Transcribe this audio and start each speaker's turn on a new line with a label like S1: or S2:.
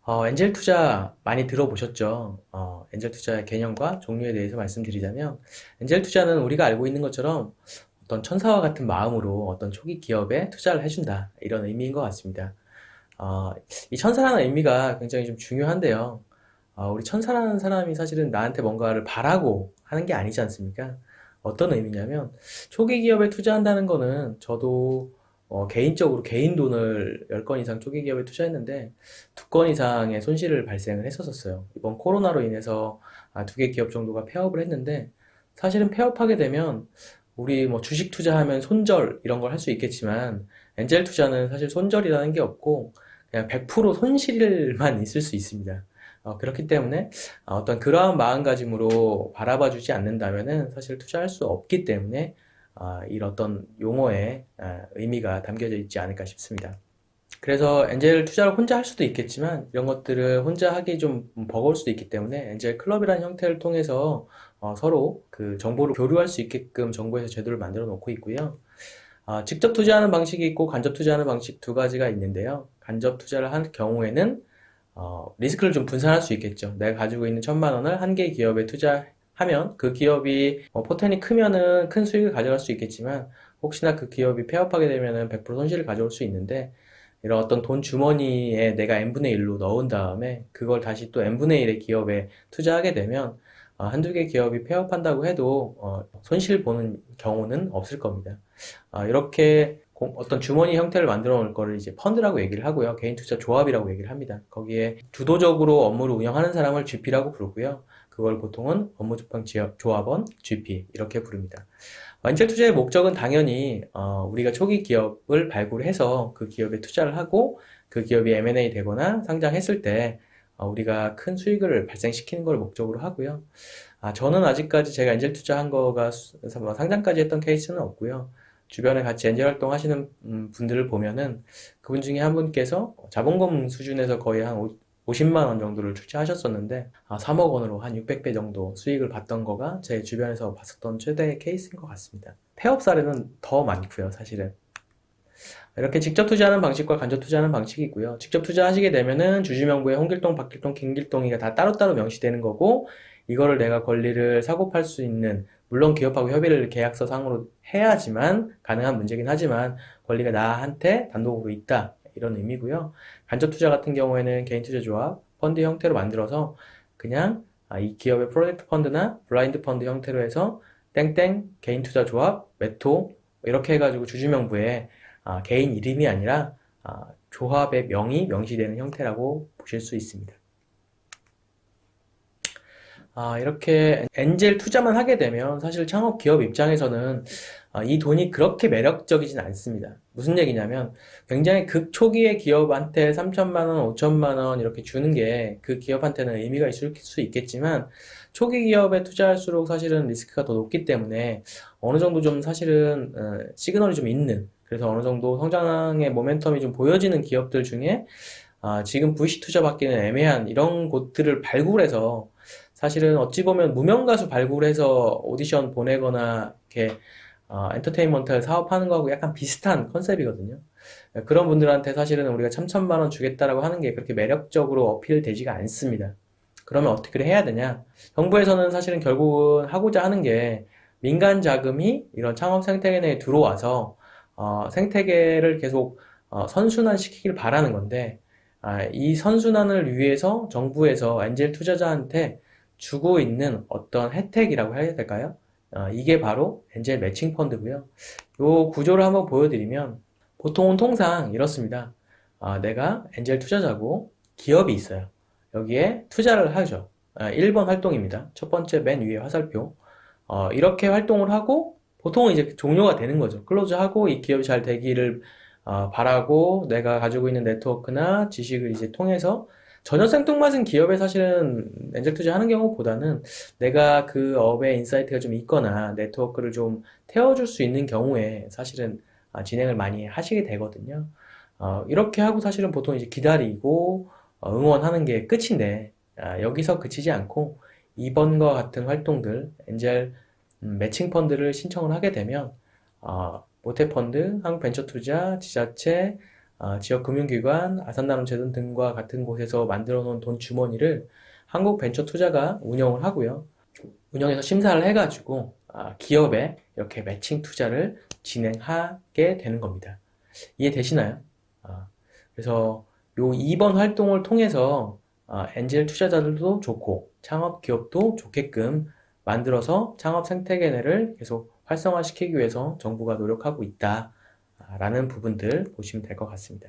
S1: 엔젤 투자 많이 들어보셨죠? 엔젤 투자의 개념과 종류에 대해서 말씀드리자면, 엔젤 투자는 우리가 알고 있는 것처럼 어떤 천사와 같은 마음으로 어떤 초기 기업에 투자를 해준다. 이런 의미인 것 같습니다. 어, 이 천사라는 의미가 굉장히 좀 중요한데요. 우리 천사라는 사람이 사실은 나한테 뭔가를 바라고 하는 게 아니지 않습니까? 어떤 의미냐면, 초기 기업에 투자한다는 거는 저도 개인적으로 개인 돈을 10건 이상 초기 기업에 투자했는데 2건 이상의 손실을 발생을 했었어요. 이번 코로나로 인해서 2개 기업 정도가 폐업을 했는데 사실은 폐업하게 되면 우리 뭐 주식 투자하면 손절 이런 걸 할 수 있겠지만 엔젤 투자는 사실 손절이라는 게 없고 그냥 100% 손실만 있을 수 있습니다. 그렇기 때문에 어떤 그러한 마음가짐으로 바라봐 주지 않는다면은 사실 투자할 수 없기 때문에 이런 어떤 용어에 의미가 담겨져 있지 않을까 싶습니다. 그래서 엔젤 투자를 혼자 할 수도 있겠지만 이런 것들을 혼자 하기 좀 버거울 수도 있기 때문에 엔젤 클럽이라는 형태를 통해서 서로 그 정보를 교류할 수 있게끔 정부에서 제도를 만들어 놓고 있고요. 직접 투자하는 방식이 있고 간접 투자하는 방식 두 가지가 있는데요. 간접 투자를 할 경우에는 리스크를 좀 분산할 수 있겠죠. 내가 가지고 있는 1,000만 원을 한 개의 기업에 투자하면 그 기업이 포텐이 크면은 큰 수익을 가져갈 수 있겠지만 혹시나 그 기업이 폐업하게 되면은 100% 손실을 가져올 수 있는데 이런 어떤 돈 주머니에 내가 n분의 1로 넣은 다음에 그걸 다시 또 n분의 1의 기업에 투자하게 되면 한두 개 기업이 폐업한다고 해도 손실 보는 경우는 없을 겁니다. 이렇게 어떤 주머니 형태를 만들어 놓을 거를 이제 펀드라고 얘기를 하고요. 개인 투자 조합이라고 얘기를 합니다. 거기에 주도적으로 업무를 운영하는 사람을 GP라고 부르고요. 그걸 보통은 업무조합 조합원, GP 이렇게 부릅니다. 엔젤 투자의 목적은 당연히 우리가 초기 기업을 발굴해서 그 기업에 투자를 하고 그 기업이 M&A 되거나 상장했을 때 우리가 큰 수익을 발생시키는 걸 목적으로 하고요. 저는 아직까지 제가 엔젤 투자한 거가 뭐 상장까지 했던 케이스는 없고요. 주변에 같이 엔젤 활동하시는 분들을 보면은 그분 중에 한 분께서 자본금 수준에서 거의 한 50만 원 정도를 출자하셨었는데 3억 원으로 한 600배 정도 수익을 봤던 거가 제 주변에서 봤었던 최대의 케이스인 것 같습니다. 폐업 사례는 더 많고요, 사실은. 이렇게 직접 투자하는 방식과 간접 투자하는 방식이 있고요. 직접 투자하시게 되면은 주주명부에 홍길동, 박길동, 김길동이가 다 따로따로 명시되는 거고 이거를 내가 권리를 사고팔 수 있는 물론 기업하고 협의를 계약서 상으로 해야지만 가능한 문제긴 하지만 권리가 나한테 단독으로 있다. 이런 의미고요. 간접 투자 같은 경우에는 개인 투자 조합, 펀드 형태로 만들어서 그냥 이 기업의 프로젝트 펀드나 블라인드 펀드 형태로 해서 땡땡 개인 투자 조합, 메토 이렇게 해가지고 주주명부에 개인 이름이 아니라 조합의 명이 명시되는 형태라고 보실 수 있습니다. 이렇게 엔젤 투자만 하게 되면 사실 창업 기업 입장에서는 이 돈이 그렇게 매력적이진 않습니다. 무슨 얘기냐면 굉장히 극초기의 기업한테 3천만 원, 5천만 원 이렇게 주는 게 그 기업한테는 의미가 있을 수 있겠지만 초기 기업에 투자할수록 사실은 리스크가 더 높기 때문에 어느 정도 좀 사실은 시그널이 좀 있는 그래서 어느 정도 성장의 모멘텀이 좀 보여지는 기업들 중에 지금 VC 투자 받기는 애매한 이런 곳들을 발굴해서 사실은 어찌 보면 무명가수 발굴해서 오디션 보내거나 이렇게 엔터테인먼트 사업하는 거하고 약간 비슷한 컨셉이거든요. 그런 분들한테 사실은 우리가 참천만 원 주겠다라고 하는 게 그렇게 매력적으로 어필되지가 않습니다. 그러면 어떻게 해야 되냐? 정부에서는 사실은 결국은 하고자 하는 게 민간 자금이 이런 창업 생태계 내에 들어와서 생태계를 계속 선순환 시키길 바라는 건데 이 선순환을 위해서 정부에서 엔젤 투자자한테 주고 있는 어떤 혜택이라고 해야 될까요? 이게 바로 엔젤 매칭 펀드고요. 요 구조를 한번 보여드리면 보통은 통상 이렇습니다. 내가 엔젤 투자자고 기업이 있어요. 여기에 투자를 하죠. 1번 활동입니다. 첫 번째 맨 위에 화살표. 이렇게 활동을 하고 보통은 이제 종료가 되는 거죠. 클로즈하고 이 기업이 잘 되기를 바라고 내가 가지고 있는 네트워크나 지식을 이제 통해서 전혀 생뚱맞은 기업에 사실은 엔젤 투자하는 경우보다는 내가 그 업에 인사이트가 좀 있거나 네트워크를 좀 태워줄 수 있는 경우에 사실은 진행을 많이 하시게 되거든요. 이렇게 하고 사실은 보통 이제 기다리고 응원하는 게 끝인데 여기서 그치지 않고 이번과 같은 활동들 엔젤 매칭 펀드를 신청을 하게 되면 모태펀드, 한국벤처투자, 지자체, 지역금융기관, 아산나눔재단 등과 같은 곳에서 만들어 놓은 돈 주머니를 한국벤처투자가 운영을 하고요. 운영해서 심사를 해가지고 기업에 이렇게 매칭 투자를 진행하게 되는 겁니다. 이해되시나요? 아, 그래서 요 2번 활동을 통해서 엔젤 투자자들도 좋고 창업 기업도 좋게끔 만들어서 창업 생태계를 계속 활성화시키기 위해서 정부가 노력하고 있다라는 부분들 보시면 될 것 같습니다.